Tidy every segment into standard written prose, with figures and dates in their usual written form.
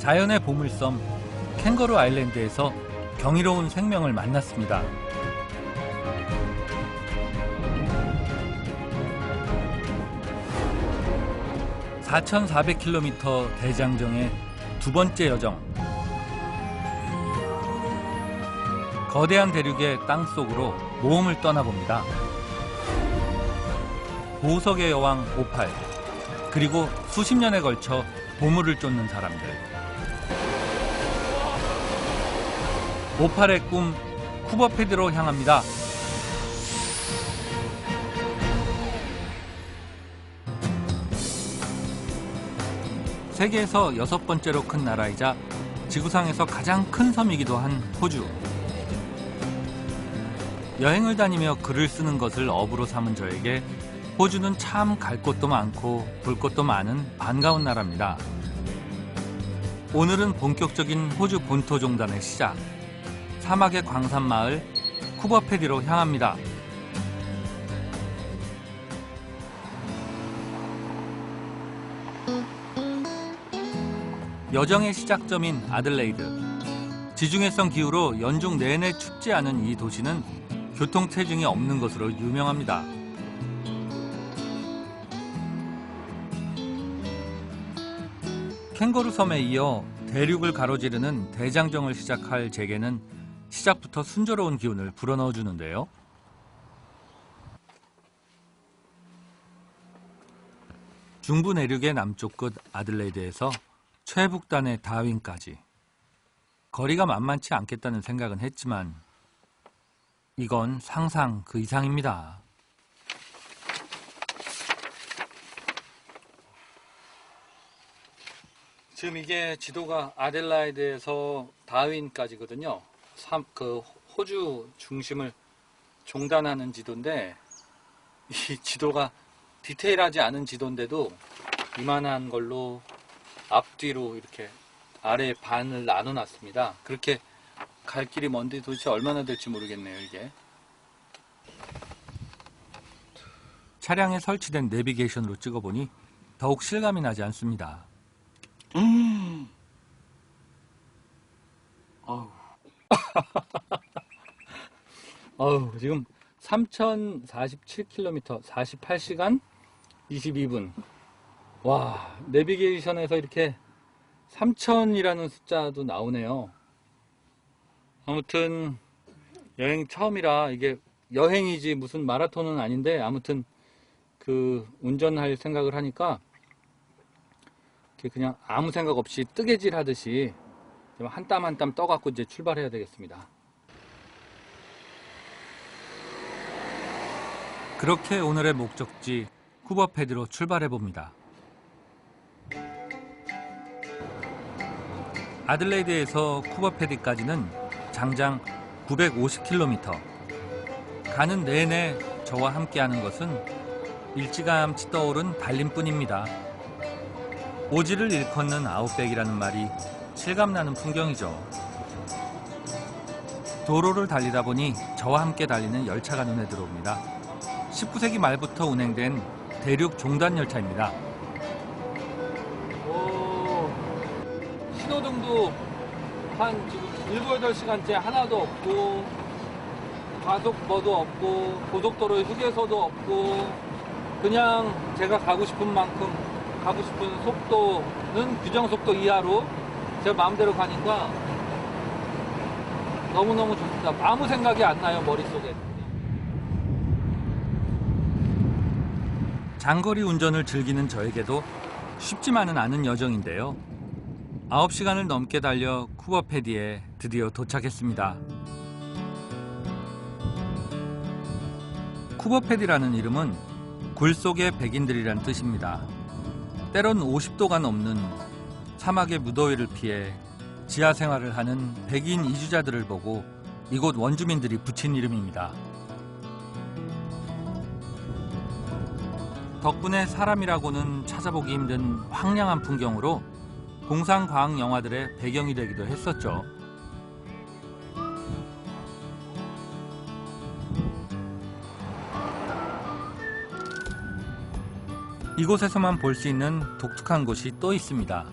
자연의 보물섬 캥거루 아일랜드에서 경이로운 생명을 만났습니다. (4,400km) 대장정의 두 번째 여정. 거대한 대륙의 땅속으로 모험을 떠나봅니다. 보석의 여왕 오팔, 그리고 수십 년에 걸쳐 보물을 쫓는 사람들. 오팔의 꿈 쿠버패드로 향합니다. 세계에서 6번째로 큰 나라이자 지구상에서 가장 큰 섬이기도 한 호주. 여행을 다니며 글을 쓰는 것을 업으로 삼은 저에게 호주는 참 갈 곳도 많고 볼 곳도 많은 반가운 나라입니다. 오늘은 본격적인 호주 본토 종단의 시작, 사막의 광산마을 쿠버패디로 향합니다. 여정의 시작점인 아들레이드. 지중해성 기후로 연중 내내 춥지 않은 이 도시는 교통체증이 없는 것으로 유명합니다. 캥거루 섬에 이어 대륙을 가로지르는 대장정을 시작할 제게는 시작부터 순조로운 기운을 불어넣어 주는데요. 중부 내륙의 남쪽 끝 아들레이드에서 최북단의 다윈까지. 거리가 만만치 않겠다는 생각은 했지만 이건 상상 그 이상입니다. 지금 이게 지도가 아델라이드에서 다윈까지거든요. 호주 중심을 종단하는 지도인데, 이 지도가 디테일하지 않은 지도인데도 이만한 걸로 앞뒤로 이렇게 아래 반을 나눠놨습니다. 그렇게 갈 길이 먼데 도대체 얼마나 될지 모르겠네요, 이게. 차량에 설치된 내비게이션으로 찍어보니 더욱 실감이 나지 않습니다. 지금 3,047km, 48시간 22분. 와, 내비게이션에서 이렇게 3,000이라는 숫자도 나오네요. 아무튼 여행 처음이라 이게 여행이지 무슨 마라톤은 아닌데, 아무튼 그 운전할 생각을 하니까 그냥 아무 생각 없이 뜨개질 하듯이 한 땀 한 땀 떠갖고 이제 출발해야 되겠습니다. 그렇게 오늘의 목적지 쿠버패드로 출발해 봅니다. 아들레이드에서 쿠버패드까지는 장장 950km. 가는 내내 저와 함께하는 것은 일찌감치 떠오른 달림뿐입니다. 오지를 일컫는 아웃백이라는 말이 실감나는 풍경이죠. 도로를 달리다 보니 저와 함께 달리는 열차가 눈에 들어옵니다. 19세기 말부터 운행된 대륙 종단 열차입니다. 신호등도 한 지금 7, 8시간째 하나도 없고, 과속버도 없고, 고속도로에 휴게소도 없고, 그냥 제가 가고 싶은 만큼 가고 싶은 속도는 규정속도 이하로 제 마음대로 가니까 너무너무 좋습니다. 아무 생각이 안 나요, 머릿속에. 장거리 운전을 즐기는 저에게도 쉽지만은 않은 여정인데요. 9시간을 넘게 달려 쿠버패디에 드디어 도착했습니다. 쿠버패디라는 이름은 굴 속의 백인들이란 뜻입니다. 때론 50도가 넘는 사막의 무더위를 피해 지하 생활을 하는 백인 이주자들을 보고 이곳 원주민들이 붙인 이름입니다. 덕분에 사람이라고는 찾아보기 힘든 황량한 풍경으로 공상과학 영화들의 배경이 되기도 했었죠. 이곳에서만 볼 수 있는 독특한 곳이 또 있습니다.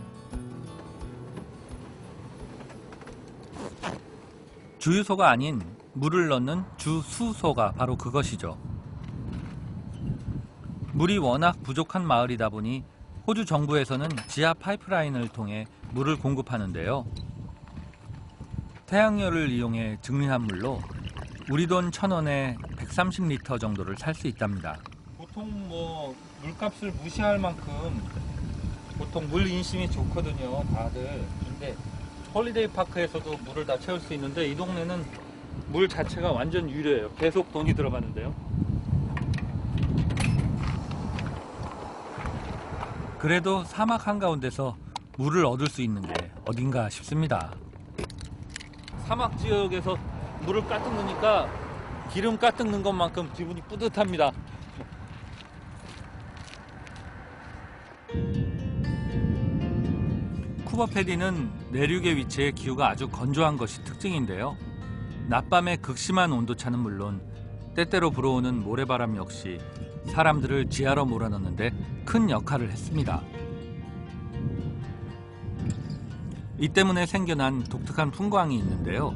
주유소가 아닌 물을 넣는 주수소가 바로 그것이죠. 물이 워낙 부족한 마을이다 보니 호주 정부에서는 지하 파이프라인을 통해 물을 공급하는데요. 태양열을 이용해 증류한 물로 우리 돈 1,000원에 130리터 정도를 살 수 있답니다. 보통 뭐 물값을 무시할 만큼 보통 물 인심이 좋거든요, 다들. 근데 홀리데이 파크에서도 물을 다 채울 수 있는데 이 동네는 물 자체가 완전 유료예요. 계속 돈이 들어가는데요. 그래도 사막 한가운데서 물을 얻을 수 있는 게 어딘가 싶습니다. 사막 지역에서 물을 가득 넣으니까 기름 가득 넣은 것만큼 기분이 뿌듯합니다. 쿠버패디는 내륙에 위치해 기후가 아주 건조한 것이 특징인데요. 낮밤의 극심한 온도차는 물론 때때로 불어오는 모래바람 역시 사람들을 지하로 몰아넣는데 큰 역할을 했습니다. 이 때문에 생겨난 독특한 풍광이 있는데요.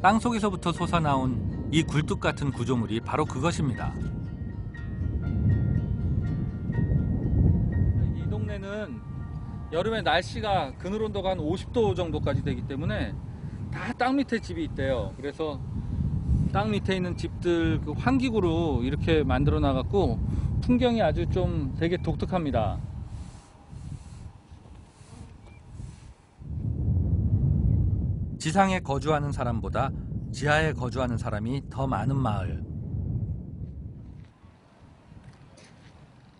땅속에서부터 솟아나온 이 굴뚝 같은 구조물이 바로 그것입니다. 이 동네는 여름에 날씨가 그늘 온도가 한 50도 정도까지 되기 때문에 다 땅 밑에 집이 있대요. 그래서 땅 밑에 있는 집들 그 환기구로 이렇게 만들어 놔갖고 풍경이 아주 좀 되게 독특합니다. 지상에 거주하는 사람보다 지하에 거주하는 사람이 더 많은 마을.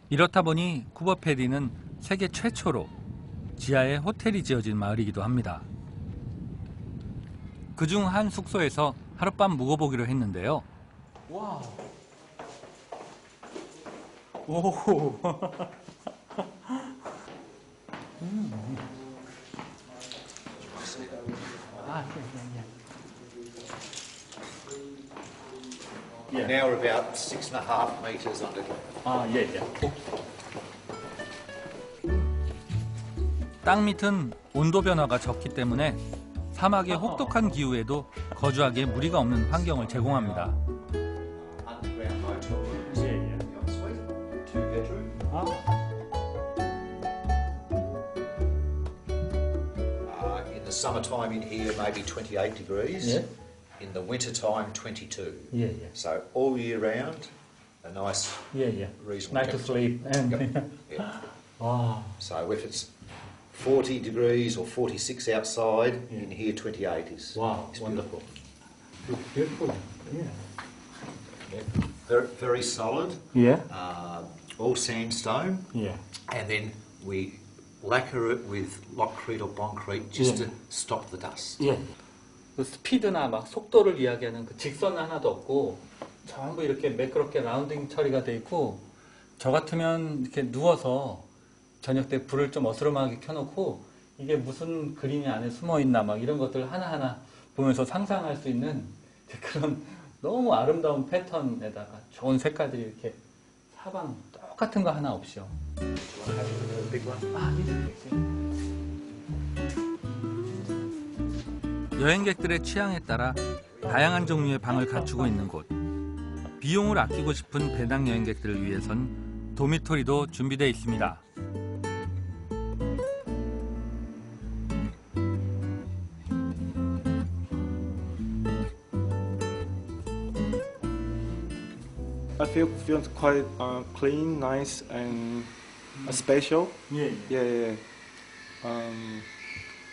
이렇다 보니 쿠버패디는 세계 최초로 지하에 호텔이 지어진 마을이기도 합니다. 그중 한 숙소에서 하룻밤 묵어보기로 했는데요. 와우. 오. Now we're about 6.5 metres under. 땅 밑은 온도 변화가 적기 때문에 사막의 혹독한 기후에도 거주하기에 무리가 없는 환경을 제공합니다. Underground motel rooms. Ensuite, 2-bedroom. In the summertime in here, maybe 28 degrees. Yeah. In the winter time, 22. Yeah. So all year round, a nice, reasonable Night to temperature. sleep. And Yeah. wow. So if it's 40 degrees or 46 outside, in here 28 is. Wow, is wonderful. beautiful. Beautiful. Yeah. Yeah. Very, very solid. Yeah. All sandstone. Yeah. And then we lacquer it with Lockcrete or Boncrete just Yeah. to stop the dust. 예. 그 스피드나 막 속도를 이야기하는 그 직선 하나도 없고 전부 이렇게 매끄럽게 라운딩 처리가 돼 있고 저 같으면 이렇게 누워서 저녁 때 불을 좀 어스름하게 켜놓고 이게 무슨 그림이 안에 숨어 있나 막 이런 것들 하나하나 보면서 상상할 수 있는 그런 너무 아름다운 패턴에다가 좋은 색깔들이 이렇게 사방 똑같은 거 하나 없이요. 여행객들의 취향에 따라 다양한 종류의 방을 갖추고 있는 곳. 비용을 아끼고 싶은 배낭 여행객들을 위해선 도미토리도 준비되어 있습니다. I feel quite clean, nice, and special. Yeah.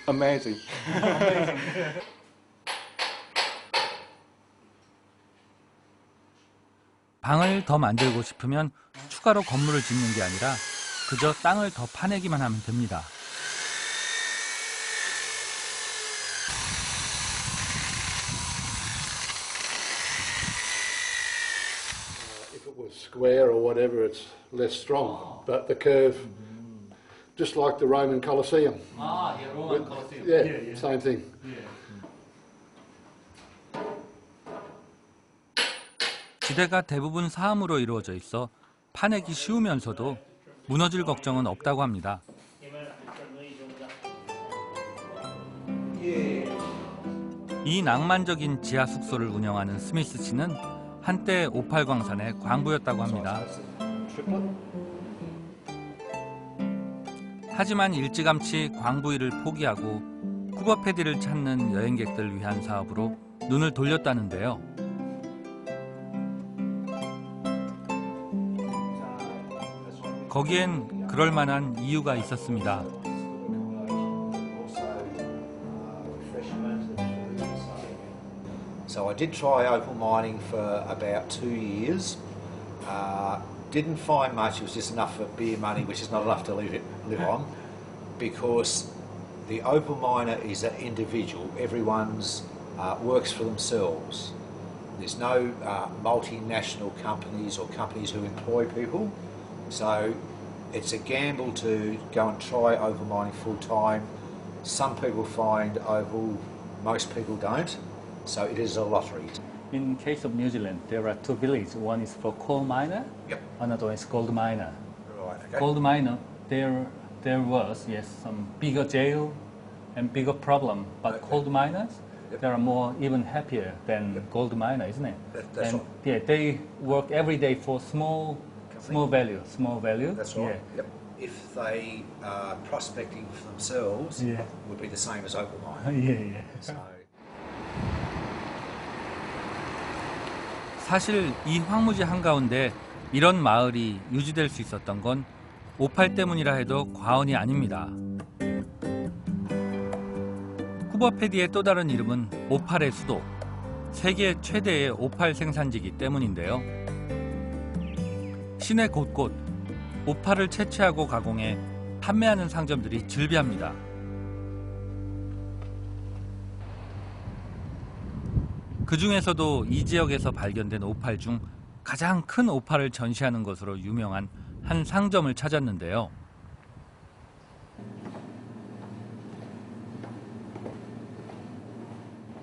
Amazing. 방을 더 만들고 싶으면 추가로 건물을 짓는 게 아니라 그저 땅을 더 파내기만 하면 됩니다. If it was square or whatever, it's less strong. But the curve, just like the Roman Colosseum. 로만 콜로세움. Yeah, same thing. 지대가 대부분 사암으로 이루어져 있어 파내기 쉬우면서도 무너질 걱정은 없다고 합니다. 이 낭만적인 지하 숙소를 운영하는 스미스 씨는 한때 오팔 광산의 광부였다고 합니다. 하지만 일찌감치 광부 일을 포기하고 쿠버 패디를 찾는 여행객들 위한 사업으로 눈을 돌렸다는데요. 거기엔 그럴 만한 이유가 있었습니다. So I did try opal mining for about 2 years. Didn't find much. It was just enough for beer money, which is not enough to live on, because the opal miner is an individual. Everyone's works for themselves. There's no multinational companies or companies who employ people. So it's a gamble to go and try opal mining full time. Some people find opal, most people don't. So it is a lottery. In case of New Zealand, there are two villages. One is for coal miner, Yep. another one is gold miner. Right. Okay. Gold miner, there was, yes, some bigger jail and bigger problem. But Okay. coal miners, Yep. they are more even happier than Yep. gold miner, isn't it? That's and right. yeah, they work every day for small value. That's right. Yep. If they are prospecting for themselves, Yeah. would be the same as opal Yeah, mining. yeah, yeah. So. 사실 이 황무지 한가운데 이런 마을이 유지될 수 있었던 건 오팔 때문이라 해도 과언이 아닙니다. 쿠버 패디의 또 다른 이름은 오팔의 수도, 세계 최대의 오팔 생산지이기 때문인데요. 시내 곳곳 오팔을 채취하고 가공해 판매하는 상점들이 즐비합니다. 그 중에서도 이 지역에서 발견된 오팔 중 가장 큰 오팔을 전시하는 것으로 유명한 한 상점을 찾았는데요.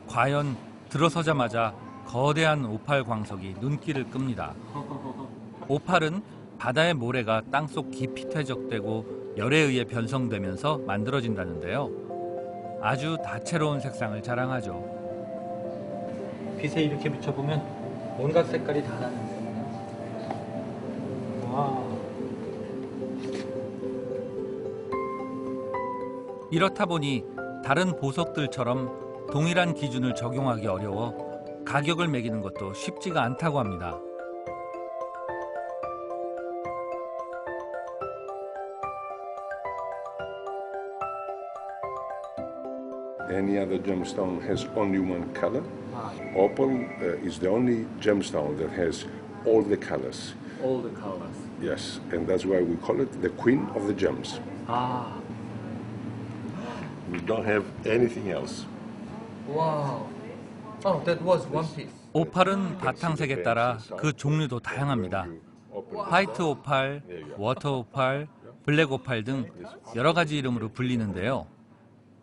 과연 들어서자마자 거대한 오팔 광석이 눈길을 끕니다. 오팔은 바다의 모래가 땅속 깊이 퇴적되고 열에 의해 변성되면서 만들어진다는데요. 아주 다채로운 색상을 자랑하죠. 빛에 이렇게 비춰보면 온갖 색깔이 다 나는데요. 와. 이렇다 보니 다른 보석들처럼 동일한 기준을 적용하기 어려워 가격을 매기는 것도 쉽지가 않다고 합니다. Any other gemstone has only one color. Opal is the only gemstone that has all the colors. All the colors. Yes, and that's why we call it the queen of the gems. Ah, We don't have anything else. wow. Oh, that was one piece. 오팔은 바탕색에 따라 그 종류도 다양합니다. 화이트 오팔, 워터 오팔, 블랙 오팔 등 여러 가지 이름으로 불리는데요.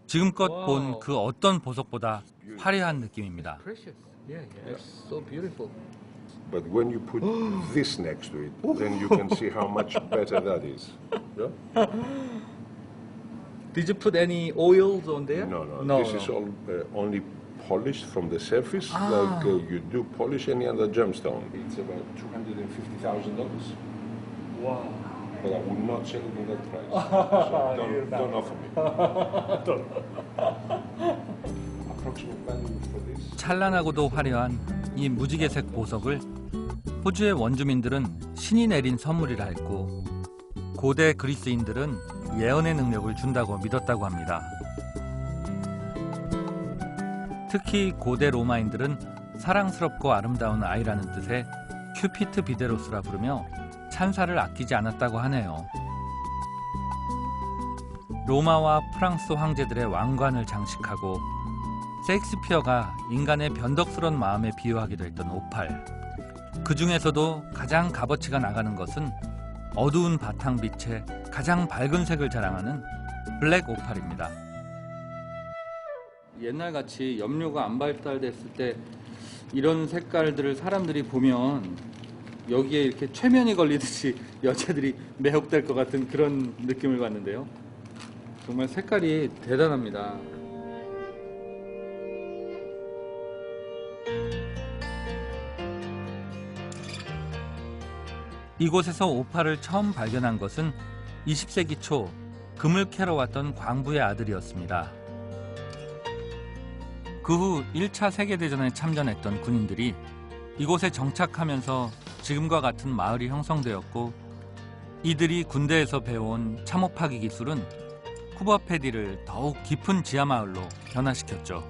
지금껏 본 그 어떤 보석보다 화려한 느낌입니다. Precious. Yeah, yeah. It's so beautiful. But when you put this next to it, then you can see how much better that is. Yeah? Did you put any oils on there? No. This is all only polished from the surface, like you do polish any other gemstone. It's about $250,000. Wow. But I would not sell it in that price. So don't offer me. Approximate value for this. 찬란하고도 화려한 이 무지개색 보석을 호주의 원주민들은 신이 내린 선물이라 했고 고대 그리스인들은 예언의 능력을 준다고 믿었다고 합니다. 특히 고대 로마인들은 사랑스럽고 아름다운 아이라는 뜻의 큐피트 비데로스라 부르며 찬사를 아끼지 않았다고 하네요. 로마와 프랑스 황제들의 왕관을 장식하고 셰익스피어가 인간의 변덕스러운 마음에 비유하기도 했던 오팔. 그 중에서도 가장 값어치가 나가는 것은 어두운 바탕빛에 가장 밝은 색을 자랑하는 블랙 오팔입니다. 옛날같이 염료가 안 발달됐을 때 이런 색깔들을 사람들이 보면 여기에 이렇게 최면이 걸리듯이 여자들이 매혹될 것 같은 그런 느낌을 받는데요. 정말 색깔이 대단합니다. 이곳에서 오팔을 처음 발견한 것은 20세기 초 금을 캐러 왔던 광부의 아들이었습니다. 그 후 1차 세계대전에 참전했던 군인들이 이곳에 정착하면서 지금과 같은 마을이 형성되었고, 이들이 군대에서 배워온 참호파기 기술은 쿠버패디를 더욱 깊은 지하마을로 변화시켰죠.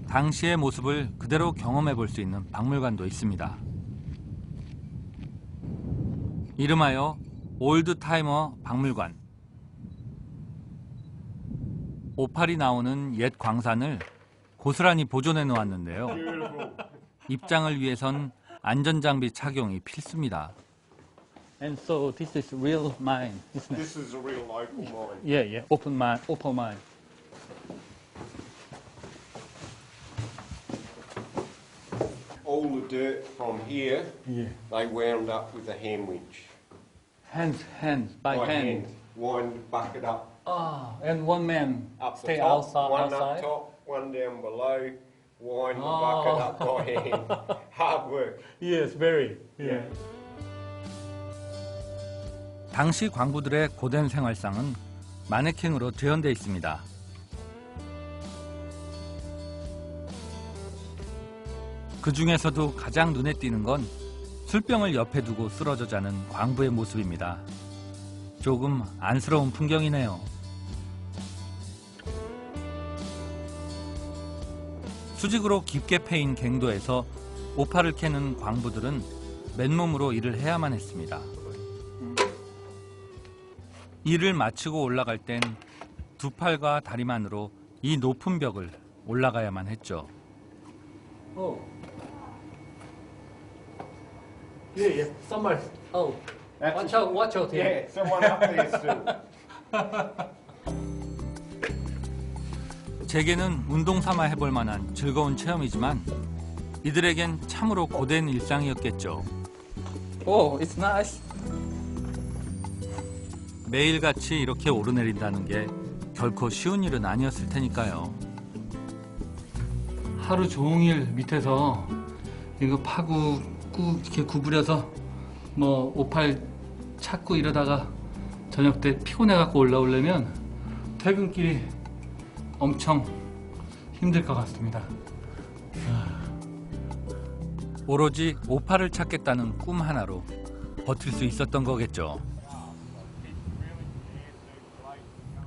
당시의 모습을 그대로 경험해 볼 수 있는 박물관도 있습니다. 이름하여 올드타이머 박물관. 오팔이 나오는 옛 광산을 고스란히 보존해 놓았는데요. 입장을 위해선 안전장비 착용이 필수입니다. And so this is real mine, isn't it? This is a real local mine. Yeah, yeah. Open mine, open mine. All the dirt from here, Yeah. they wound up with a hand winch. Hands, by hand. Wind bucket up Ah, and one man up stay the top, outside. one up top, one down below, wind the bucket up by hand. Hard work. Yes, very. Yeah. 당시 광부들의 고된 생활상은 마네킹으로 재현되어 있습니다. 그 중에서도 가장 눈에 띄는 건 술병을 옆에 두고 쓰러져 자는 광부의 모습입니다. 조금 안쓰러운 풍경이네요. 수직으로 깊게 패인 갱도에서 오팔을 캐는 광부들은 맨몸으로 일을 해야만 했습니다. 일을 마치고 올라갈 땐 두 팔과 다리만으로 이 높은 벽을 올라가야만 했죠. Oh. Yeah, yeah. Somewhere. Oh. Watch out here. Yeah, someone up there still. 제게는 운동 삼아 해볼 만한 즐거운 체험이지만 이들에겐 참으로 고된 일상이었겠죠. Oh, it's nice. 매일같이 이렇게 오르내린다는 게 결코 쉬운 일은 아니었을 테니까요. 하루 종일 밑에서 이거 파고 꾹 이렇게 구부려서 뭐 오팔 찾고 이러다가 저녁 때 피곤해 갖고 올라오려면 퇴근길이 엄청 힘들 것 같습니다. 오로지 오팔을 찾겠다는 꿈 하나로 버틸 수 있었던 거겠죠.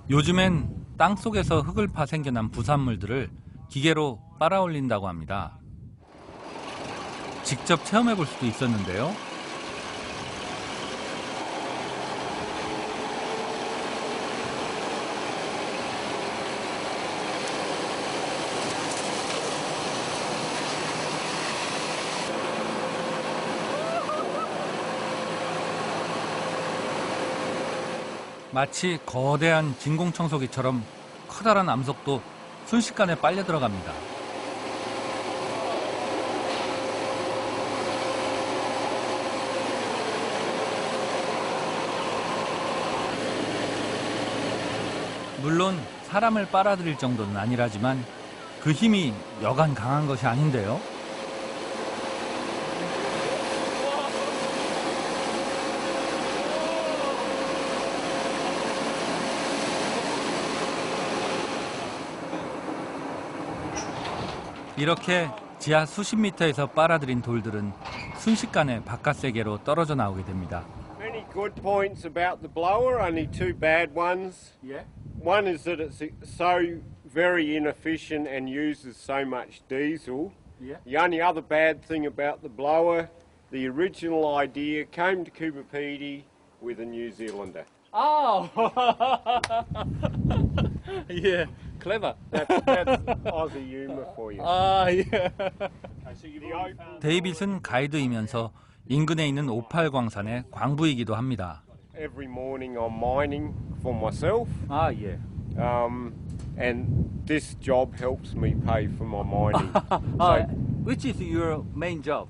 요즘엔 땅속에서 흙을 파 생겨난 부산물들을 기계로 빨아올린다고 합니다. 직접 체험해 볼 수도 있었는데요. 마치 거대한 진공청소기처럼 커다란 암석도 순식간에 빨려 들어갑니다. 물론 사람을 빨아들일 정도는 아니라지만 그 힘이 여간 강한 것이 아닌데요. 이렇게 지하 수십 미터에서 빨아들인 돌들은 순식간에 바깥 세계로 떨어져 나오게 됩니다. Many good points about the blower, only two bad ones. Yeah. One is that it's so very inefficient and uses so much diesel. Yeah. The only other bad thing about the blower, the original idea came to Coober Pedy with a New Zealander. Oh. Yeah. Clever. That's Aussie humour for you. Ah, yeah. 데이빗은 가이드이면서 인근에 있는 오팔 광산의 광부이기도 합니다. Every morning I'm mining for myself, Ah, yeah. and this job helps me pay for my mining. Which is your main job?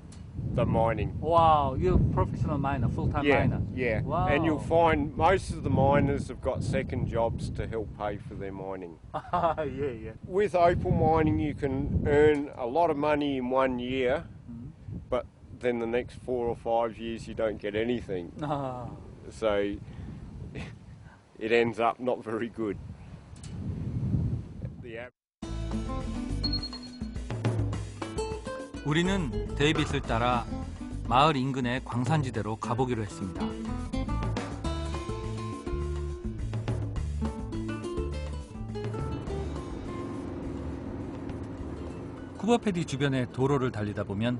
the mining. Wow, you're a professional miner, full-time Yeah, miner. yeah. Wow. And you'll find most of the miners have got second jobs to help pay for their mining. yeah. With opal mining, you can earn a lot of money in 1 year, but then the next 4 or 5 years you don't get anything. 아, So it ends up not very good. 우리는 데이빗을 따라 마을 인근의 광산지대로 가보기로 했습니다. 쿠버패디 주변의 도로를 달리다 보면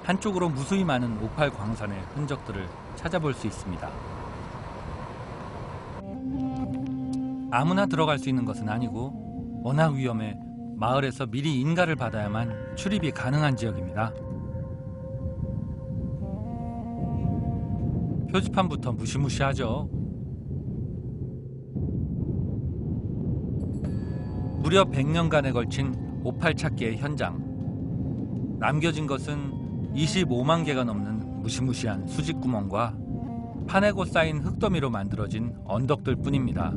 한쪽으로 무수히 많은 오팔 광산의 흔적들을 찾아볼 수 있습니다. 아무나 들어갈 수 있는 것은 아니고 워낙 위험해 마을에서 미리 인가를 받아야만 출입이 가능한 지역입니다. 표지판부터 무시무시하죠. 무려 100년간에 걸친 오팔 찾기의 현장. 남겨진 것은 25만 개가 넘는 무시무시한 수직구멍과 파내고 쌓인 흙더미로 만들어진 언덕들 뿐입니다.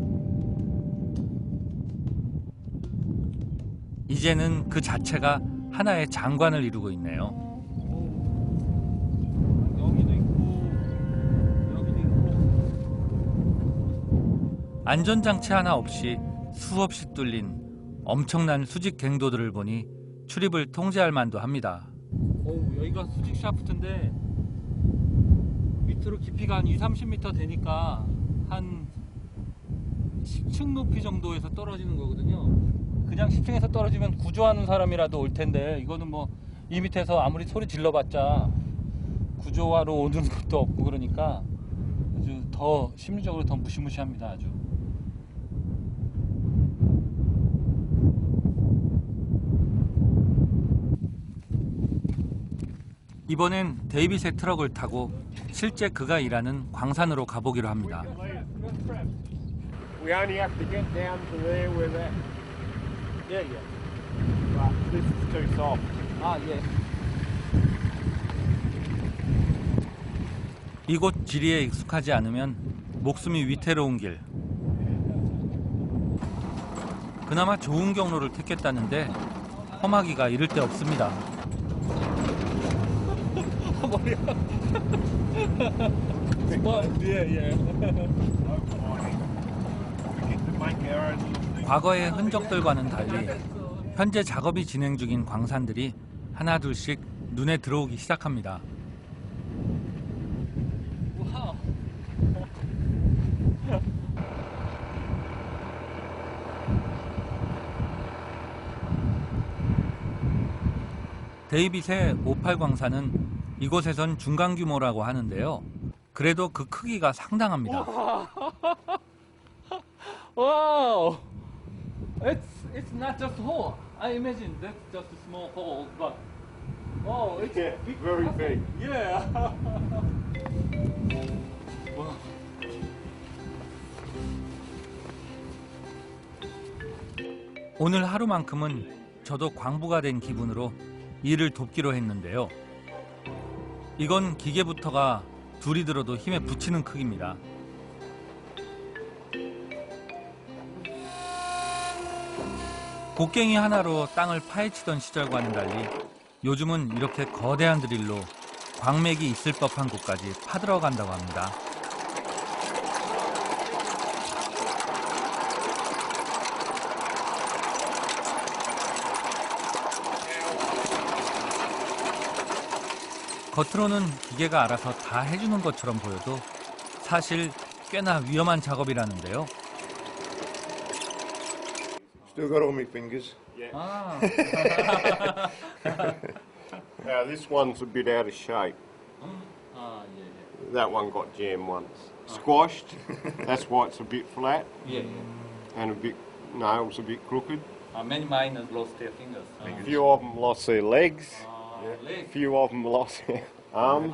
이제는 그 자체가 하나의 장관을 이루고 있네요. 여기도 있고 여기도 있고. 안전장치 하나 없이 수없이 뚫린 엄청난 수직 갱도들을 보니 출입을 통제할 만도 합니다. 여기가 수직 샤프트인데 밑으로 깊이가 한 20-30m 되니까 한 10층 높이 정도에서 떨어지는 거거든요. 그냥 10층에서 떨어지면 구조하는 사람이라도 올 텐데 이거는 뭐 이 밑에서 아무리 소리 질러봤자 구조하러 오는 것도 없고 그러니까 아주 더 심리적으로 더 무시무시합니다. 아주. 이번엔 데이빗의 트럭을 타고 실제 그가 일하는 광산으로 가보기로 합니다. We only have to get down to there where that. Yeah. But this is too soft. 아, 예. 이곳 지리에 익숙하지 않으면 목숨이 위태로운 길. 그나마 좋은 경로를 택했다는데 험하기가 이를 데 없습니다. 과거의 흔적들과는 달리 현재 작업이 진행 중인 광산들이 하나둘씩 눈에 들어오기 시작합니다. 데이빗의 오팔 광산은 이곳에선 중간 규모라고 하는데요. 그래도 그 크기가 상당합니다. Wow! It's not just hole. I imagine that's just a small hole, but oh, it's Yeah, big, very big. Yeah. Wow. 오늘 하루만큼은 저도 광부가 된 기분으로 일을 돕기로 했는데요. 이건 기계부터가 둘이 들어도 힘에 부치는 크기입니다. 곡괭이 하나로 땅을 파헤치던 시절과는 달리 요즘은 이렇게 거대한 드릴로 광맥이 있을 법한 곳까지 파들어간다고 합니다. 겉으로는 기계가 알아서 다 해주는 것처럼 보여도 사실 꽤나 위험한 작업이라는데요. Still got all my fingers. Ah. Now this one's a bit out of shape. Ah, yeah. That one got jammed once. Squashed. That's why it's a bit flat Yeah. and a bit nails a bit crooked. Many miners lost their fingers. A few of them lost their legs. A Leg. few of them lost their arms.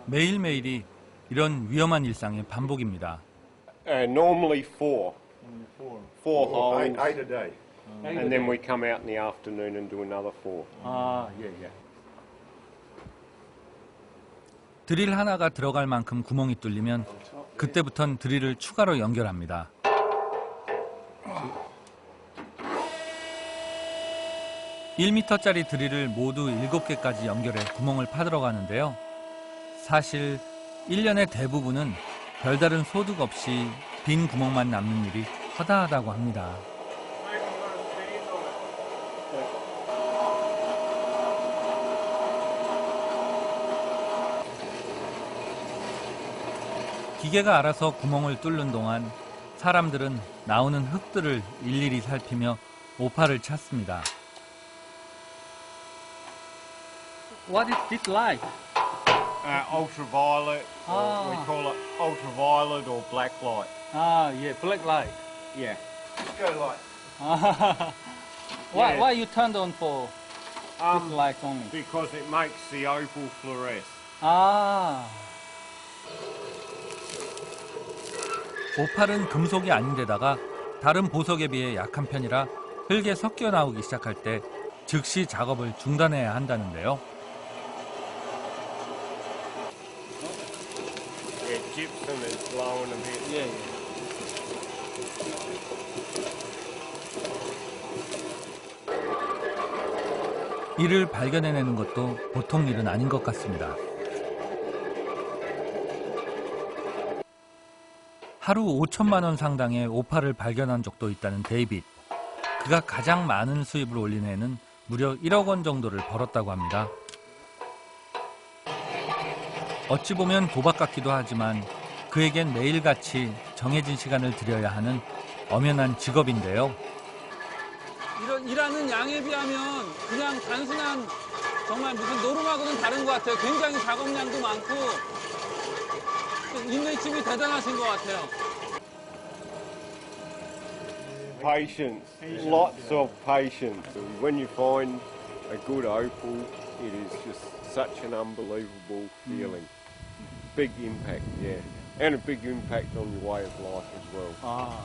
매일매일이 이런 위험한 일상의 반복입니다. Normally four. Four holes. Eight a day. And then we come out in the afternoon and do another 4. 아, 예, 예. 드릴 하나가 들어갈 만큼 구멍이 뚫리면 그때부턴 드릴을 추가로 연결합니다. (1m짜리) 드릴을 모두 7개까지 연결해 구멍을 파들어 가는데요. 사실 1년의 대부분은 별다른 소득 없이 빈 구멍만 남는 일이 허다하다고 합니다. 기계가 알아서 구멍을 뚫는 동안 사람들은 나오는 흙들을 일일이 살피며 오팔을 찾습니다. What is this light? Ultraviolet, Ah. we call it ultraviolet or black light. 아, 예, black light. Yeah. Why, Yeah. why you turned on for this light only? Because it makes the opal fluoresce. 아, 오팔은 금속이 아닌데다가 다른 보석에 비해 약한 편이라 흙에 섞여 나오기 시작할 때 즉시 작업을 중단해야 한다는데요. Yeah, gypsum is blowing a bit. 예, 예. 이를 발견해내는 것도 보통 일은 아닌 것 같습니다. 하루 5천만 원 상당의 오팔을 발견한 적도 있다는 데이빗. 그가 가장 많은 수입을 올린 해는 무려 1억 원 정도를 벌었다고 합니다. 어찌 보면 도박 같기도 하지만 그에겐 매일같이 정해진 시간을 들여야 하는 엄연한 직업인데요. 이런 일하는 양에 비하면 그냥 단순한 정말 무슨 노름하고는 다른 것 같아요. 굉장히 작업량도 많고 인내심이 대단하신 것 같아요. Patience, lots of patience. When you find a good opal, it is just such an unbelievable feeling. Big impact, yeah. And a big impact on your way of life as well. 아,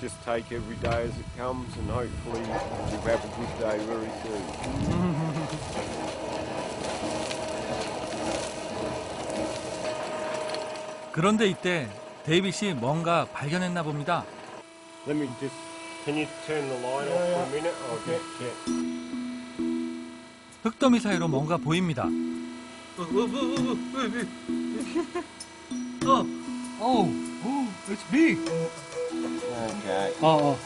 Just take every day as it comes and hopefully you'll have a good day very soon. 그런데 이때 데이빗이 뭔가 발견했나 봅니다. Let me just, can you turn the light off for a minute? I'll just check. 흙더미 사이로 뭔가 보입니다. it's big. Okay. 어.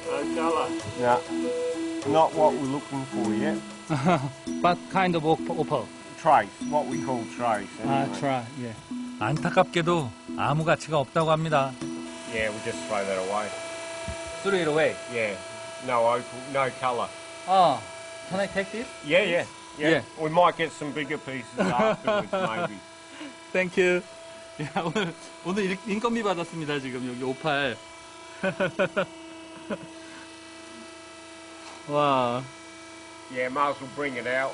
No colour? No. Not what we're looking for yet. But kind of opal. Trace, what we call trace. 아, Anyway. try, 예. 안타깝게도 아무 가치가 없다고 합니다. Yeah, we'll just throw that away. Throw it away. Yeah. No opal, no colour. 아, can I take this? Yeah, yeah. Yeah. Yeah. We might get some bigger pieces afterwards, maybe. Thank you. 야, 오늘 인건비 받았습니다, 지금 여기 오팔. 와. Yeah, might as well bring it out.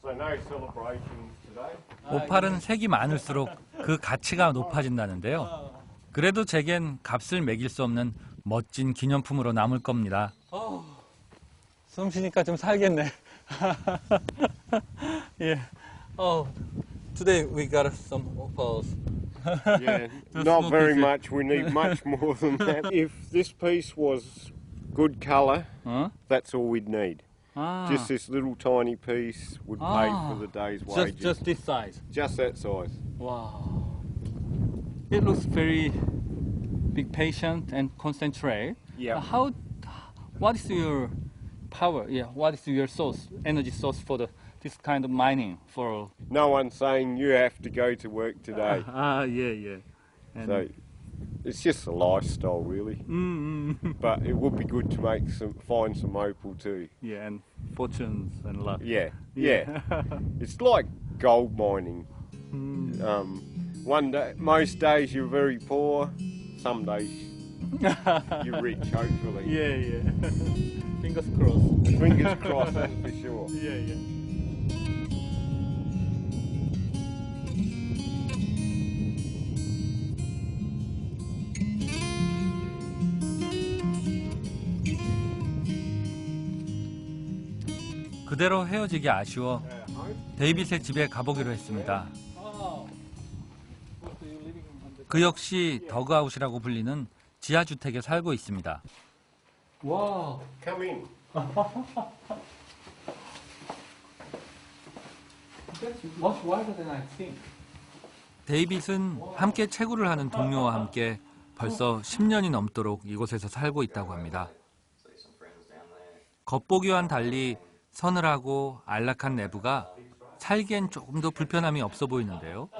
So no celebrations today. 오팔은 색이 많을수록 그 가치가 높아진다는데요. 그래도 제겐 값을 매길 수 없는 멋진 기념품으로 남을 겁니다. 숨 쉬니까 좀 살겠네. 예. Today we got some opals. Yeah, Just not look very at it. much. We need much more than that. If this piece was good colour, 어? that's all we'd need. 아, Just this little tiny piece would pay for the day's wages. just this size. Just that size. Wow. It looks very big, patient and concentrate. Yeah. What is your power? Yeah. What is your source, energy source for this kind of mining for? No one's saying you have to go to work today. yeah. And, So it's just a lifestyle, really. But it would be good to find some opal too. yeah, and fortunes and luck. Yeah. It's like gold mining. Most days you're very poor. Some days you're rich, hopefully. Yeah. Fingers crossed. Fingers crossed, that's for sure. Yeah. 그대로 헤어지기 아쉬워 데이빗의 집에 가보기로 했습니다. 그 역시 더그아웃이라고 불리는 지하주택에 살고 있습니다. 와. Come in. That's much wider than I think. 데이빗은 함께 채굴을 하는 동료와 함께 벌써 10년이 넘도록 이곳에서 살고 있다고 합니다. 겉보기와는 달리 서늘하고 안락한 내부가 살기엔 조금 더 불편함이 없어 보이는데요.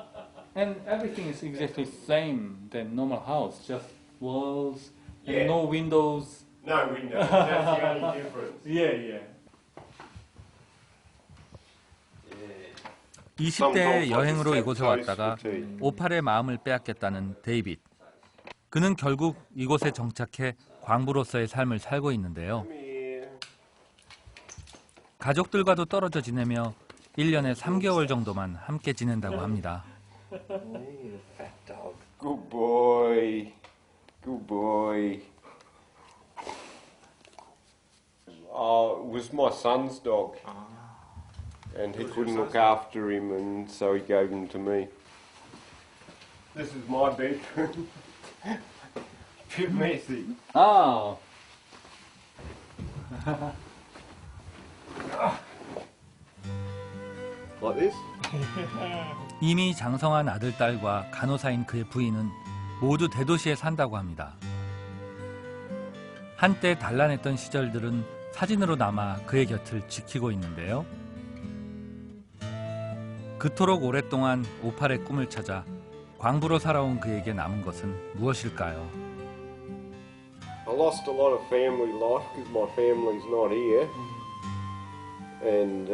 And everything is exactly the same than normal house. Just walls and Yeah. no windows. No windows. That's the only difference. Yeah. 20대 여행으로 이곳에 왔다가 오팔의 마음을 빼앗겼다는 데이빗. 그는 결국 이곳에 정착해 광부로서의 삶을 살고 있는데요. 가족들과도 떨어져 지내며 1년에 3개월 정도만 함께 지낸다고 합니다. Fat dog. Good boy. Good boy. It was my son's dog. And he couldn't look after him, and so he gave him to me. This is my bedroom. Bit messy. Ah. Like this? 이미 장성한 아들, 딸과 간호사인 그의 부인은 모두 대도시에 산다고 합니다. 한때 단란했던 시절들은 사진으로 남아 그의 곁을 지키고 있는데요. 그토록 오랫동안 오팔의 꿈을 찾아 광부로 살아온 그에게 남은 것은 무엇일까요? I lost a lot of family life because my family's not here. And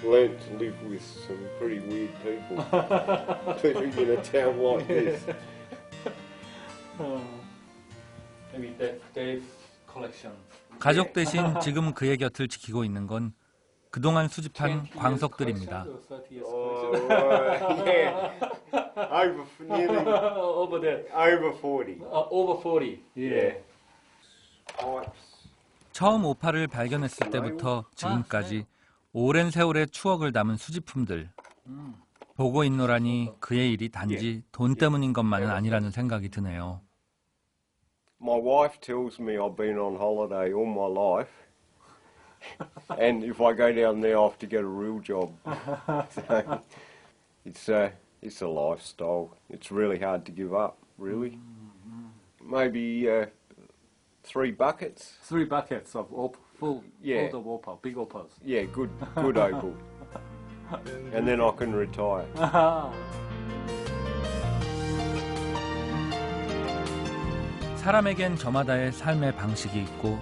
learnt to live with some pretty weird people living in a town like this. Maybe Dave's collection. 가족 대신 지금 그의 곁을 지키고 있는 건 그동안 수집한 광석들입니다. Oh, yeah. Over there. Over 40. Over 40. Yeah. Pipes. 처음 오팔을 발견했을 때부터 지금까지 오랜 세월의 추억을 담은 수집품들. 보고 있노라니 그의 일이 단지 돈 때문인 것만은 아니라는 생각이 드네요. My wife tells me I've been on holiday all my life. And if I go down there, I have to get a real job. So it's a lifestyle. It's really hard to give up, really. Maybe 3 buckets. 3 buckets of full Yeah. of opal, big opals. Yeah, good opal. And then I can retire. 사람에겐 저마다의 삶의 방식이 있고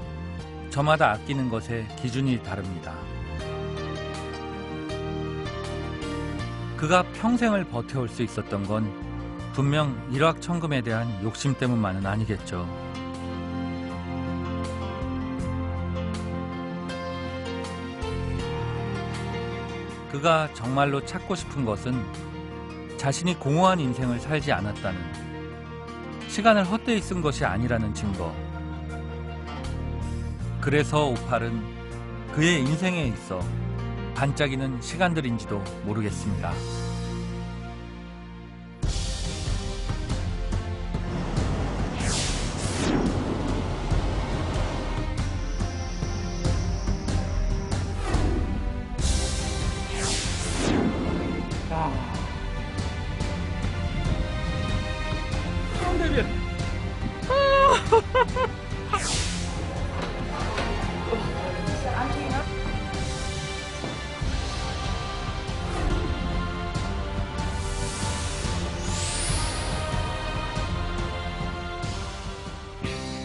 저마다 아끼는 것의 기준이 다릅니다. 그가 평생을 버텨올 수 있었던 건 분명 일확천금에 대한 욕심 때문만은 아니겠죠. 그가 정말로 찾고 싶은 것은 자신이 공허한 인생을 살지 않았다는, 시간을 헛되이 쓴 것이 아니라는 증거. 그래서 오팔은 그의 인생에 있어 반짝이는 시간들인지도 모르겠습니다.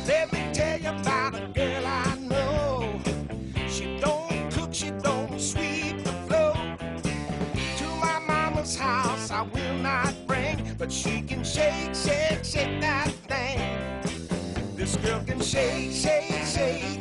Let me tell you about a girl I know. She don't cook, she don't sweep the floor. To my mama's house I will not bring, but she can shake, shake, shake that thing. This girl can shake, shake, shake